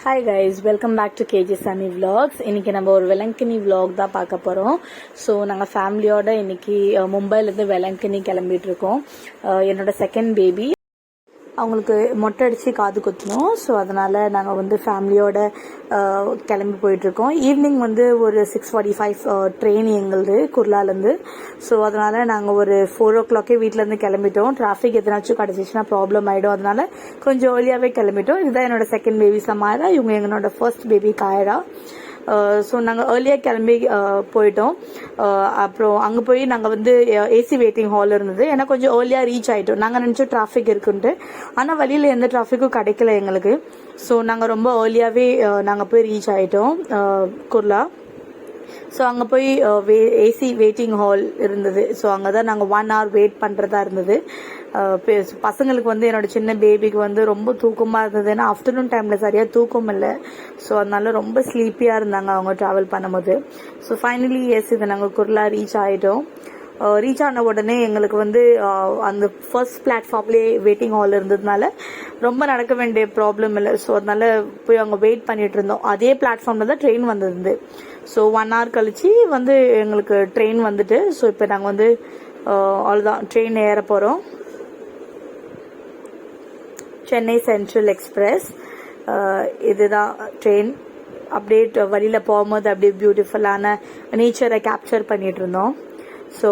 Hi guys, welcome back to KG Sani vlogs. இன்னைக்கு நம்ம ஒரு வெலங்கனி விலாக் தான் பார்க்க போகிறோம். ஸோ நாங்கள் ஃபேமிலியோட இன்னைக்கு மும்பைலேருந்து வெலங்கனி கிளம்பிட்டு இருக்கோம். என்னோட செகண்ட் பேபி அவங்களுக்கு மொட்டை அடித்து காது குத்தணும். ஸோ அதனால் நாங்கள் வந்து ஃபேமிலியோட கிளம்பி போயிட்டுருக்கோம். ஈவினிங் வந்து ஒரு 6:45 ட்ரெயின் எங்களுது குர்லாலேருந்து. ஸோ அதனால் நாங்கள் ஒரு 4 o'clock வீட்டிலேருந்து கிளம்பிட்டோம். டிராஃபிக் எதனாச்சும் கிடச்சிச்சுன்னா ப்ராப்ளம் ஆகிடும். அதனால கொஞ்சம் ஏர்லியாகவே கிளம்பிட்டோம். இதுதான் என்னோட செகண்ட் பேபி சமாரா, இவங்க என்னோட ஃபர்ஸ்ட் பேபி காயரா. ஸோ நாங்கள் ஏர்லியாக கிளம்பி போயிட்டோம். அப்புறம் அங்கே போய் நாங்கள் வந்து ஏசி வெயிட்டிங் ஹால் இருந்தது. ஏன்னா கொஞ்சம் ஏர்லியாக ரீச் ஆகிட்டோம். நாங்கள் நினச்சோம் டிராஃபிக் இருக்குன்ட்டு, ஆனால் வழியில் எந்த டிராஃபிக்கும் கிடைக்கல எங்களுக்கு. ஸோ நாங்கள் ரொம்ப ஏர்லியாகவே நாங்கள் போய் ரீச் ஆகிட்டோம் குர்லா. ஸோ அங்கே போய் ஏசி வெயிட்டிங் ஹால் இருந்தது. ஸோ அங்கே தான் நாங்கள் 1 hour வெயிட் பண்ணுறதா இருந்தது. பசங்களுக்கு வந்து என்னோட சின்ன பேபிக்கு வந்து ரொம்ப தூக்கமாக இருந்தது. ஏன்னா ஆஃப்டர்நூன் டைமில் சரியாக தூக்கம் இல்லை. ஸோ அதனால ரொம்ப ஸ்லீப்பியாக இருந்தாங்க அவங்க ட்ராவல் பண்ணும்போது. ஸோ ஃபைனலி இதை நாங்கள் குர்லா ரீச் ஆகிட்டோம். ரீச் ஆன உடனே எங்களுக்கு வந்து அந்த ஃபர்ஸ்ட் பிளாட்ஃபார்ம்லேயே வெயிட்டிங் ஹால் இருந்ததுனால ரொம்ப நடக்க வேண்டிய ப்ராப்ளம் இல்லை. ஸோ அதனால போய் அங்கே வெயிட் பண்ணிட்டு இருந்தோம். அதே பிளாட்ஃபார்மில் தான் ட்ரெயின் வந்திருந்து. ஸோ 1 hour கழிச்சு வந்து எங்களுக்கு ட்ரெயின் வந்துட்டு. ஸோ இப்போ நாங்கள் வந்து அவ்வளோதான் ட்ரெயின் ஏற போகிறோம். சென்னை சென்ட்ரல் எக்ஸ்பிரஸ் இதுதான் ட்ரெயின். அப்படியே வழியில் போகும்போது அப்படியே பியூட்டிஃபுல்லான நேச்சரை கேப்சர் பண்ணிட்டு இருந்தோம். ஸோ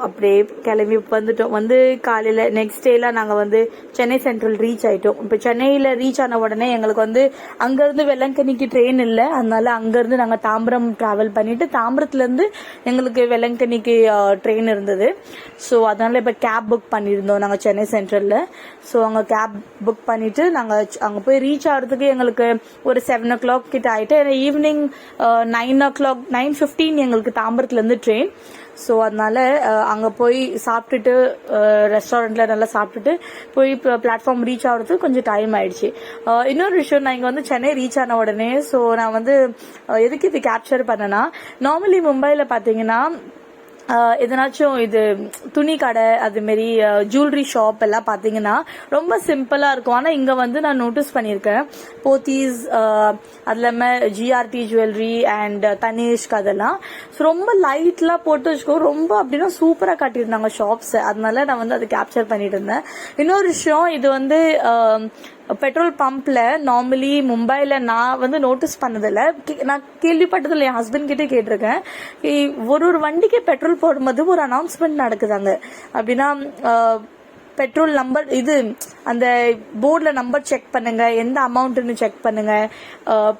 அப்படியே கிளம்பி வந்துட்டோம். வந்து காலையில் நெக்ஸ்ட் டேலாம் நாங்கள் வந்து சென்னை சென்ட்ரல் ரீச் ஆகிட்டோம். இப்போ சென்னையில் ரீச் ஆன உடனே எங்களுக்கு வந்து அங்கேருந்து வெள்ளங்கனிக்கு ட்ரெயின் இல்லை. அதனால அங்கேருந்து நாங்கள் தாம்பரம் ட்ராவல் பண்ணிட்டு தாம்பரத்துலேருந்து எங்களுக்கு வெள்ளங்கனிக்கு ட்ரெயின் இருந்தது. ஸோ அதனால இப்போ கேப் புக் பண்ணியிருந்தோம் நாங்கள் சென்னை சென்ட்ரலில். ஸோ அங்கே கேப் புக் பண்ணிட்டு நாங்கள் அங்கே போய் ரீச் ஆகிறதுக்கு எங்களுக்கு ஒரு 7 o'clock கிட்ட ஆகிட்டு. ஈவினிங் 9:15 எங்களுக்கு தாம்பரத்துலேருந்து ட்ரெயின். ஸோ அதனால அங்கே போய் சாப்பிட்டுட்டு ரெஸ்டாரண்ட்டில் நல்லா சாப்பிட்டுட்டு போய் பிளாட்ஃபார்ம் ரீச் ஆகிறதுக்கு கொஞ்சம் டைம் ஆயிடுச்சு. இன்னொரு விஷயம், நான் இங்கே வந்து சென்னை ரீச் ஆன உடனே ஸோ நான் வந்து எதுக்கு இது கேப்சர் பண்ணேன்னா, நார்மலி மும்பையில் பார்த்தீங்கன்னா எதனாச்சும் இது துணி கடை அதுமாரி ஜுவல்லரி ஷாப் எல்லாம் பார்த்தீங்கன்னா ரொம்ப சிம்பிளாக இருக்கும். ஆனால் இங்கே வந்து நான் நோட்டீஸ் பண்ணியிருக்கேன், போத்தீஸ் அது இல்லாமல் ஜிஆர்டி ஜுவல்லரி அண்ட் தனிஷ்க் அதெல்லாம் ரொம்ப லைட்லாம் போட்டு வச்சுக்கோ, ரொம்ப அப்படின்னா சூப்பராக காட்டியிருந்தாங்க ஷாப்ஸ். அதனால நான் வந்து அதை கேப்சர் பண்ணிட்டு இருந்தேன். இன்னொரு விஷயம், இது வந்து பெட்ரோல் பம்ப்ல நார்மலி மும்பைல நான் வந்து நோட்டீஸ் பண்ணதில்ல, நான் கேள்விப்பட்டதில்லை. என் ஹஸ்பண்ட் கிட்டே கேட்டிருக்கேன். ஒரு வண்டிக்கு பெட்ரோல் போடும்போது ஒரு அனௌன்ஸ்மெண்ட் நடக்குதாங்க. அப்படின்னா பெட்ரோல் நம்பர் இது அந்த போர்டில் நம்பர் செக் பண்ணுங்க, எந்த அமௌண்ட்டுன்னு செக் பண்ணுங்க,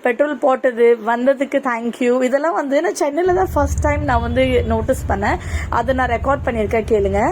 பெட்ரோல் போட்டது வந்ததுக்கு தேங்க்யூ. இதெல்லாம் வந்து நான் சென்னையில் தான் ஃபர்ஸ்ட் டைம் நான் வந்து நோட்டீஸ் பண்ணேன். அதை நான் ரெக்கார்ட் பண்ணியிருக்கேன், கேளுங்க.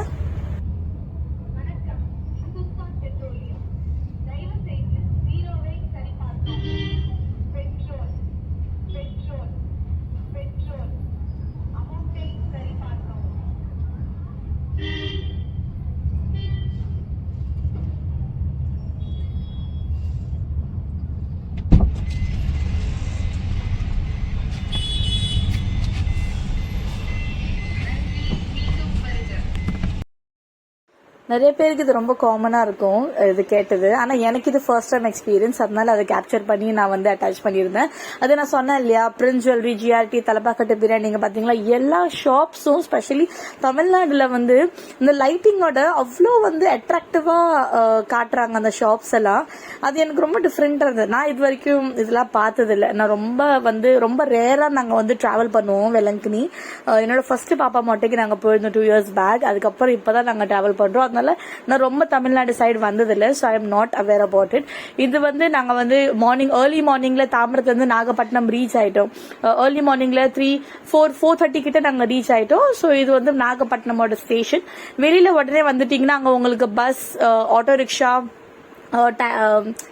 நிறைய பேருக்கு இது ரொம்ப காமனாக இருக்கும் இது கேட்டது. ஆனால் எனக்கு இது ஃபர்ஸ்ட் டைம் எக்ஸ்பீரியன்ஸ். அதனால அதை கேப்சர் பண்ணி நான் வந்து அட்டாச் பண்ணியிருந்தேன். அது நான் சொன்னேன் இல்லையா, Prince jewellery, GRT, Thalappakatti biryani, நீங்கள் பார்த்தீங்களா எல்லா ஷாப்ஸும் ஸ்பெஷலி தமிழ்நாடுல வந்து இந்த லைட்டிங்கோட அவ்வளோ வந்து அட்ராக்டிவாக காட்டுறாங்க அந்த ஷாப்ஸ் எல்லாம். அது எனக்கு ரொம்ப டிஃப்ரெண்டாக இருந்தது. நான் இது வரைக்கும் இதெல்லாம் பார்த்ததில்லை. நான் ரொம்ப ரேராக நாங்கள் வந்து ட்ராவல் பண்ணுவோம் வெள்ளங்கனி. என்னோட ஃபர்ஸ்ட் பாப்பா மொட்டைக்கு நாங்கள் போயிருந்தோம் 2 years பேக். அதுக்கப்புறம் இப்போ தான் நாங்கள் ட்ராவல் பண்ணுறோம். அதனால நான் ரொம்ப தமிழ்நாடு சைடு வந்ததில்லை. So I am not aware about it. இது வந்து நாங்கள் வந்து ஏர்லி மார்னிங்ல தாம்பரத்துலேருந்து நாகப்பட்டினம் ரீச் ஆயிட்டோம். ஏர்லி மார்னிங்ல 4:30 கிட்ட நாங்கள் ரீச் ஆயிட்டோம். ஸோ இது வந்து நாகப்பட்டினமோட ஸ்டேஷன். வெளியில உடனே வந்துட்டீங்கன்னா அங்கே உங்களுக்கு பஸ், ஆட்டோ ரிக்ஷா,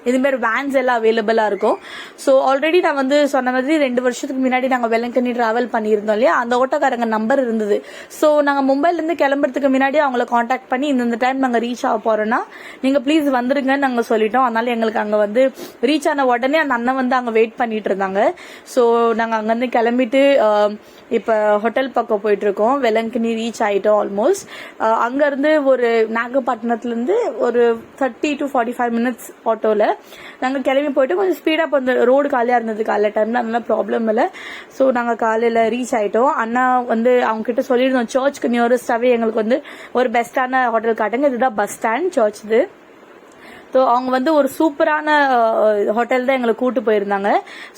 இதுமாரி வேன்ஸ் எல்லாம் அவைலபிளா இருக்கும். ஸோ ஆல்ரெடி நான் வந்து சொன்ன மாதிரி 2 வருஷத்துக்கு முன்னாடி நாங்கள் வெள்ளங்கனி டிராவல் பண்ணியிருந்தோம் இல்லையா, அந்த ஓட்டோக்காரங்க நம்பர் இருந்தது. ஸோ நாங்கள் மும்பைலேருந்து கிளம்புறதுக்கு முன்னாடி அவங்கள காண்டாக்ட் பண்ணி இந்த டைம் நாங்கள் ரீச் ஆக போறோம்னா நீங்கள் ப்ளீஸ் வந்துருங்கன்னு நாங்கள் சொல்லிட்டோம். அதனால எங்களுக்கு அங்கே வந்து ரீச் ஆன உடனே அந்த அண்ணன் வந்து அங்கே வெயிட் பண்ணிட்டு இருந்தாங்க. ஸோ நாங்கள் அங்கேருந்து கிளம்பிட்டு இப்போ ஹோட்டல் பக்கம் போயிட்டு இருக்கோம். வெள்ளங்கனி ரீச் ஆயிட்டோம் ஆல்மோஸ்ட். அங்கேருந்து ஒரு நாகப்பட்டினத்துலேருந்து ஒரு 30 to 45 45 minutes ஆட்டோவில் நாங்கள் கிளம்பி போயிட்டு கொஞ்சம் ஸ்பீடாக இப்போ இந்த ரோடு காலியாக இருந்தது காலையில் டைமில், அதனால ப்ராப்ளம் இல்லை. ஸோ நாங்கள் காலையில் ரீச் ஆகிட்டோம். அண்ணா வந்து அவங்க கிட்ட சொல்லியிருந்தோம் சர்ச்சுக்கு நியரஸ்டாகவே எங்களுக்கு வந்து ஒரு பெஸ்ட்டான ஹோட்டல் காட்டுங்க, இதுதான் பஸ் ஸ்டாண்ட் சர்ச் இது. ஸோ அவங்க வந்து ஒரு சூப்பரான ஹோட்டல் தான் எங்களை கூட்டு போயிருந்தாங்க.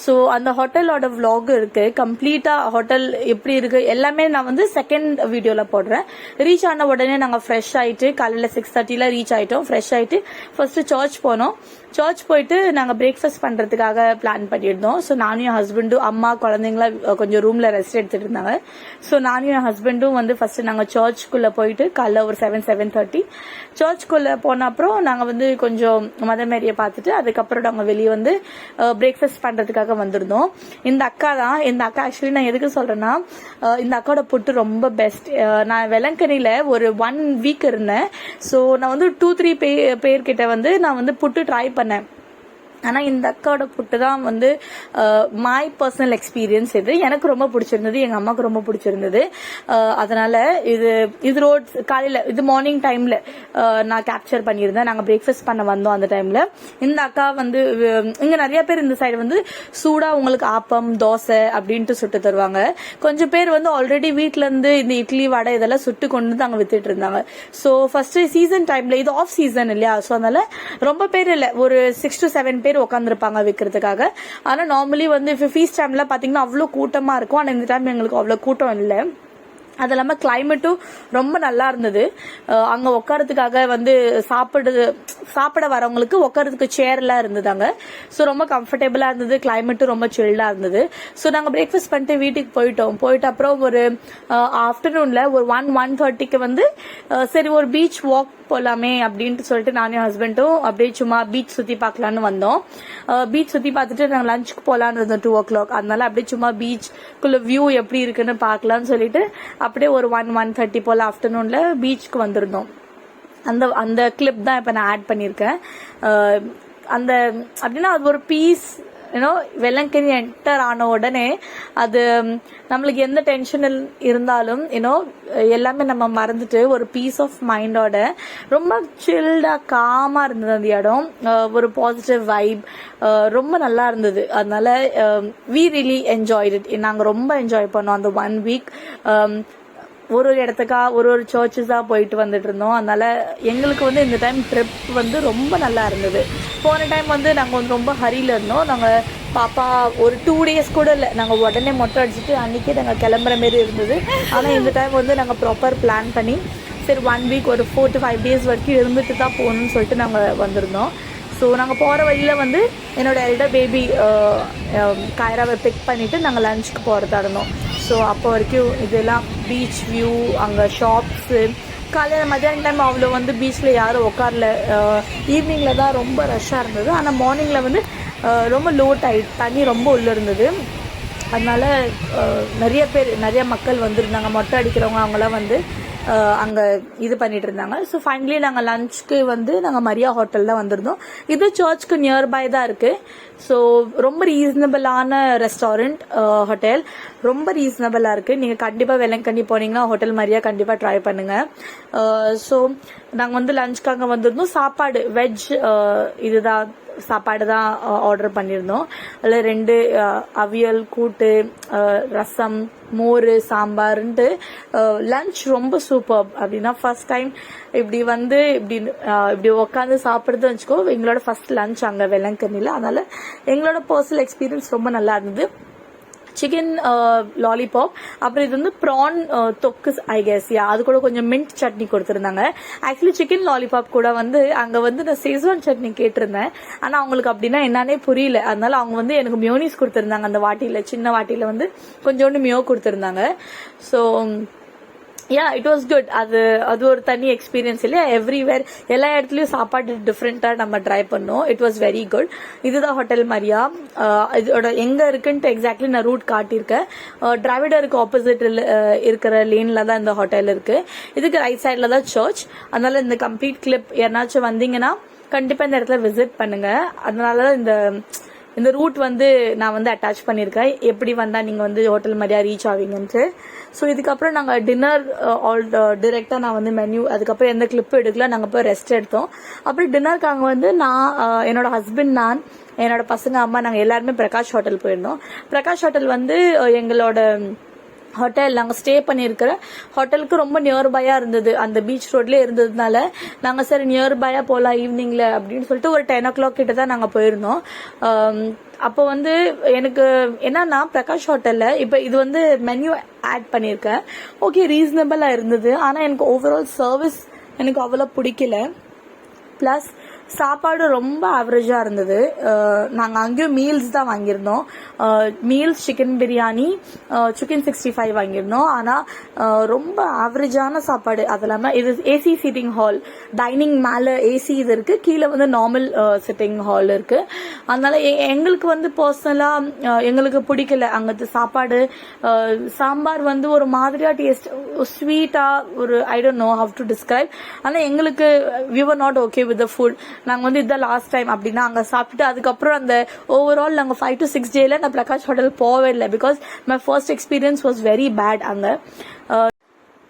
ஸோ அந்த ஹோட்டலோட vlog இருக்கு, கம்ப்ளீட்டா ஹோட்டல் எப்படி இருக்கு எல்லாமே நான் வந்து செகண்ட் வீடியோல போடுறேன். ரீச் ஆன உடனே நாங்கள் ஃப்ரெஷ் ஆயிட்டு காலையில 6:30 ரீச் ஆயிட்டோம். ஃப்ரெஷ் ஆயிட்டு ஃபர்ஸ்ட் சர்ச் போனோம். சர்ச் போயிட்டு நாங்கள் பிரேக்ஃபாஸ்ட் பண்றதுக்காக பிளான் பண்ணியிருந்தோம். ஸோ நானும் என் ஹஸ்பண்டும், அம்மா குழந்தைங்களா கொஞ்சம் ரூம்ல ரெஸ்ட் எடுத்துட்டு இருந்தாங்க. ஸோ நானும் என் ஹஸ்பண்டும் வந்து ஃபர்ஸ்ட் நாங்கள் சர்ச்சுக்குள்ள போயிட்டு காலைல ஒரு 7:30 சர்ச்சுக்குள்ள போன அப்புறம் நாங்கள் வந்து கொஞ்சம் மதர் மேரியை பார்த்துட்டு அதுக்கப்புறம் நாங்கள் வெளியே வந்து பிரேக்ஃபாஸ்ட் பண்றதுக்காக வந்திருந்தோம். இந்த அக்கா ஆக்சுவலி நான் எதுக்கு சொல்றேன்னா, இந்த அக்காவோட புட்டு ரொம்ப பெஸ்ட். நான் வெலங்கனில ஒரு 1 வீக் இருந்தேன். ஸோ நான் வந்து 2-3 பேர்கிட்ட வந்து நான் வந்து புட்டு ட்ரை பண்ணேன். ஆனா இந்த அக்காவோட புட்டு தான் வந்து மை பர்சனல் எக்ஸ்பீரியன்ஸ். இது எனக்கு ரொம்ப பிடிச்சிருந்தது, எங்க அம்மாவுக்கு ரொம்ப பிடிச்சிருந்தது. அதனால இது ரோட் காலையில இது மார்னிங் டைம்ல நான் கேப்சர் பண்ணியிருந்தேன். நாங்க பிரேக்ஃபாஸ்ட் பண்ண வந்தோம் அந்த டைம்ல. இந்த அக்கா வந்து இங்க நிறைய பேர் இந்த சைடு வந்து சூடா உங்களுக்கு ஆப்பம் தோசை அப்படின்ட்டு சுட்டு தருவாங்க. கொஞ்சம் பேர் வந்து ஆல்ரெடி வீட்டுல இருந்து இந்த இட்லி வடை இதெல்லாம் சுட்டு கொண்டு வந்து அங்க வித்துட்டு இருந்தாங்க. ஸோ ஃபர்ஸ்ட் சீசன் டைம்ல இது ஆஃப் சீசன் இல்லையா, ஸோ அதனால ரொம்ப பேர் இல்ல, ஒரு 6 to 7 பேர் உட்காந்துருப்பாங்க விற்கிறதுக்காக. ஆனா நார்மலி வந்து ஃபீஸ்ட் டைம்ல பாத்தீங்கன்னா அவ்வளவு கூட்டமா இருக்கும். ஆனா இந்த டைம் எங்களுக்கு அவ்வளவு கூட்டம் இல்லை. அது இல்லாம கிளைமேட்டும் ரொம்ப நல்லா இருந்தது. அங்க உட்காரத்துக்காக வந்து சாப்பிட வரவங்களுக்கு உட்காரத்துக்கு சேர் எல்லாம் இருந்ததாங்க. ஸோ ரொம்ப கம்ஃபர்டபுளா இருந்தது, கிளைமேட்டும் ரொம்ப சில்டா இருந்தது. ஸோ நாங்க பிரேக்ஃபாஸ்ட் பண்ணிட்டு வீட்டுக்கு போயிட்டு அப்புறம் ஒரு ஆஃப்டர்நூன்ல ஒரு 1:30 வந்து சரி ஒரு பீச் வாக் போலாமே அப்படின்ட்டு சொல்லிட்டு நானும் ஹஸ்பண்டும் அப்படியே சும்மா பீச் சுத்தி பார்க்கலான்னு வந்தோம். பீச் சுத்தி பார்த்துட்டு நாங்கள் லஞ்சுக்கு போலான்னு இருந்தோம் 2 o'clock. அதனால அப்படியே சும்மா பீச்சுக்குள்ள வியூ எப்படி இருக்குன்னு பார்க்கலாம்னு சொல்லிட்டு அப்படியே ஒரு 1:30 போல ஆஃப்டர்நூன்ல பீச்சுக்கு வந்திருந்தோம். அந்த கிளிப் தான் இப்ப நான் ஆட் பண்ணிருக்கேன். அந்த அப்படின்னா அது ஒரு பீஸ், வெள்ளங்கனி என்டர் ஆன உடனே அது நம்மளுக்கு எந்த டென்ஷன் இருந்தாலும் எல்லாமே நம்ம மறந்துட்டு ஒரு பீஸ் ஆஃப் மைண்டோட ரொம்ப சில்டா காமா இருந்தது அந்த இடம். ஒரு பாசிட்டிவ் வைப் ரொம்ப நல்லா இருந்தது. அதனால வி ரியலி என்ஜாய்ட் இட். நாங்க ரொம்ப என்ஜாய் பண்ணோம் அந்த 1 வீக். ஒரு இடத்துக்கா ஒரு சர்ச்சஸா போயிட்டு வந்துட்டு இருந்தோம். அதனால எங்களுக்கு வந்து இந்த டைம் ட்ரிப் வந்து ரொம்ப நல்லா இருந்தது. போன டைம் வந்து நாங்க வந்து ரொம்ப ஹரியில இருந்தோம். நாங்க பாப்பா ஒரு 2 days கூட இல்லை, நாங்க உடனே மொட்டை அடிச்சுட்டு அன்னைக்கே நாங்க கிளம்புற மாரி இருந்தது. ஆனா இந்த டைம் வந்து நாங்க ப்ராப்பர் பிளான் பண்ணி சரி 1 வீக் ஒரு 4 to 5 days வரைக்கும் இருந்துட்டு தான் போகணும்னு சொல்லிட்டு நாங்க வந்திருந்தோம். ஸோ நாங்கள் போகிற வழியில் வந்து என்னோட எல்டர் பேபி காயராவை பிக் பண்ணிவிட்டு நாங்கள் லஞ்சுக்கு போகிறதா இருந்தோம். ஸோ அப்போ வரைக்கும் இதெல்லாம் பீச் வியூ, அங்கே ஷாப்ஸு. காலையில் மத்தியான டைம் அவ்வளோ வந்து பீச்சில் யாரும் உட்காரல. ஈவினிங்கில் தான் ரொம்ப ரஷ்ஷாக இருந்தது. ஆனால் மார்னிங்கில் வந்து ரொம்ப லோ டைட், தண்ணி ரொம்ப உள்ளே இருந்தது. அதனால நிறைய மக்கள் வந்திருந்தாங்க. மொட்டை அடிக்கிறவங்க அவங்களாம் வந்து அங்கே இது பண்ணிட்டு இருந்தாங்க. ஸோ ஃபைனலி நாங்கள் லஞ்சுக்கு வந்து நாங்கள் மரியா ஹோட்டல் தான் வந்திருந்தோம். இது சர்ச்சுக்கு நியர்பை தான் இருக்கு. ஸோ ரொம்ப ரீசனபிளான ரெஸ்டாரண்ட், ஹோட்டல் ரொம்ப ரீசனபிளாக இருக்கு. நீங்கள் கண்டிப்பாக வெள்ளங்கண்ணி போனீங்கன்னா ஹோட்டல் மரியா கண்டிப்பாக ட்ரை பண்ணுங்க. ஸோ நாங்கள் வந்து லஞ்சுக்காக வந்திருந்தோம். சாப்பாடு வெஜ் இதுதான் சாப்பாடு தான் ஆர்டர் பண்ணியிருந்தோம். அதில் 2 அவியல், கூட்டு, ரசம், மோர், சாம்பார்ன்ட்டு லஞ்ச் ரொம்ப சூப்பர். அப்படின்னா ஃபர்ஸ்ட் டைம் இப்படி உட்காந்து சாப்பிடுறது வச்சுக்கோ. எங்களோட ஃபர்ஸ்ட் லஞ்ச் அங்கே வெள்ளங்கண்ணில. அதனால எங்களோட பர்சனல் எக்ஸ்பீரியன்ஸ் ரொம்ப நல்லா இருந்தது. சிக்கன் லாலிபாப், அப்புறம் இது வந்து ப்ரான் தொக்கு ஐ கெஸ், அது கூட கொஞ்சம் மின்ட் சட்னி கொடுத்துருந்தாங்க. ஆக்சுவலி சிக்கன் லாலிபாப் கூட வந்து அங்க வந்து நான் செஸ்வான் சட்னி கேட்டிருந்தேன். ஆனா அவங்களுக்கு அப்படின்னா என்னன்னே புரியல. அதனால அவங்க வந்து எனக்கு மியோனிஸ் கொடுத்துருந்தாங்க. அந்த வாட்டியில, சின்ன வாட்டியில வந்து கொஞ்சோண்டு மியோ கொடுத்துருந்தாங்க. So it was good. அது ஒரு தனி எக்ஸ்பீரியன்ஸ் இல்லையா. எவ்ரிவேர் எல்லா இடத்துலயும் சாப்பாடு டிஃப்ரெண்டா நம்ம ட்ரை பண்ணோம். It was very good. இதுதான் ஹோட்டல் மரியா. இதோட எங்க இருக்குன்ட்டு எக்ஸாக்ட்லி நான் ரூட் காட்டியிருக்கேன். டிராவிடருக்கு ஆப்போசிட் இருக்கிற லேன்ல தான் இந்த ஹோட்டல் இருக்கு. இதுக்கு ரைட் சைட்ல தான் சர்ச். அதனால இந்த கம்ப்ளீட் கிளிப் யாராச்சும் வந்தீங்கன்னா கண்டிப்பா இந்த இடத்துல விசிட் பண்ணுங்க. அதனாலதான் இந்த ரூட் வந்து நான் வந்து அட்டாச் பண்ணியிருக்கேன், எப்படி வந்தால் நீங்கள் வந்து ஹோட்டல் மாதிரியா ரீச் ஆவீங்கன்ட்டு. ஸோ இதுக்கப்புறம் நாங்கள் டின்னர் டிரெக்டாக நான் வந்து மெனு, அதுக்கப்புறம் எந்த கிளிப்பும் எடுக்கல, நாங்கள் போய் ரெஸ்ட் எடுத்தோம். அப்புறம் டின்னருக்கு அங்கே வந்து நான், என்னோட ஹஸ்பண்ட், நான், என்னோட பசங்க, அம்மா, நாங்கள் எல்லாருமே பிரகாஷ் ஹோட்டல் போயிருந்தோம். பிரகாஷ் ஹோட்டல் வந்து எங்களோட ஹோட்டல், நாங்கள் ஸ்டே பண்ணியிருக்கிற ஹோட்டலுக்கு ரொம்ப நியர்பையாக இருந்தது, அந்த பீச் ரோட்லேயே இருந்ததுனால நாங்கள் சரி நியர்பையாக போகலாம் ஈவினிங்கில் அப்படின்னு சொல்லிட்டு ஒரு 10 o'clock கிட்ட தான் நாங்கள் போயிருந்தோம். அப்போ வந்து எனக்கு என்னன்னா, பிரகாஷ் ஹோட்டலில் இப்போ இது வந்து மெனு ஆட் பண்ணியிருக்கேன், ஓகே ரீசனபிளாக இருந்தது. ஆனால் எனக்கு ஓவரால் சர்வீஸ் எனக்கு அவ்வளோ பிடிக்கல. ப்ளஸ் சாப்பாடு ரொம்ப ஆவரேஜாக இருந்தது. நாங்கள் அங்கேயும் மீல்ஸ் தான் வாங்கியிருந்தோம். மீல்ஸ் சிக்கன் பிரியாணி, சிக்கன் 65 வாங்கியிருந்தோம். ஆனால் ரொம்ப ஆவரேஜான சாப்பாடு. அது இல்லாமல் இது ஏசி சிட்டிங் ஹால், டைனிங் மேலே ஏசி இது இருக்குது, கீழே வந்து நார்மல் சிட்டிங் ஹால் இருக்குது. அதனால எங்களுக்கு வந்து பர்சனலாக எங்களுக்கு பிடிக்கல அங்கே சாப்பாடு. சாம்பார் வந்து ஒரு மாதிரியாக டேஸ்ட், ஸ்வீட்டாக, ஒரு I don't know how to describe. ஆனால் எங்களுக்கு we were not okay with the food. நாங்கள் வந்து இதுதான் லாஸ்ட் டைம் அப்படின்னா அங்கே சாப்பிட்டுட்டு அதுக்கப்புறம் அந்த ஓவரால் நாங்கள் 5 to 6 days நான் பிரகாஷ் ஹோட்டல் போகவே இல்லை. Because my first experience was very bad அங்கே.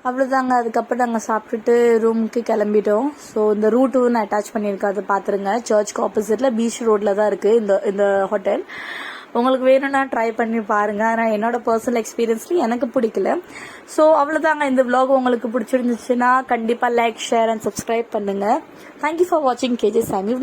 அவ்வளோதாங்க. அதுக்கப்புறம் நாங்கள் சாப்பிட்டுட்டு ரூமுக்கு கிளம்பிட்டோம். ஸோ இந்த ரூட்டும் நான் அட்டாச் பண்ணியிருக்கேன், அதை பார்த்துருங்க. சர்ச்சுக்கு ஆப்போசிட்டில் பீச் ரோட்டில் தான் இருக்குது இந்த ஹோட்டல். உங்களுக்கு வேணும்னா ட்ரை பண்ணி பாருங்க. ஆனால் என்னோட பர்சனல் எக்ஸ்பீரியன்ஸ்ல எனக்கு பிடிக்கல. ஸோ அவ்வளோதாங்க. இந்த vlog உங்களுக்கு பிடிச்சிருந்துச்சுன்னா கண்டிப்பாக லைக், ஷேர் அண்ட் சப்ஸ்கிரைப் பண்ணுங்க. தேங்க்யூ ஃபார் வாட்சிங் கேஜே சாமி vlog.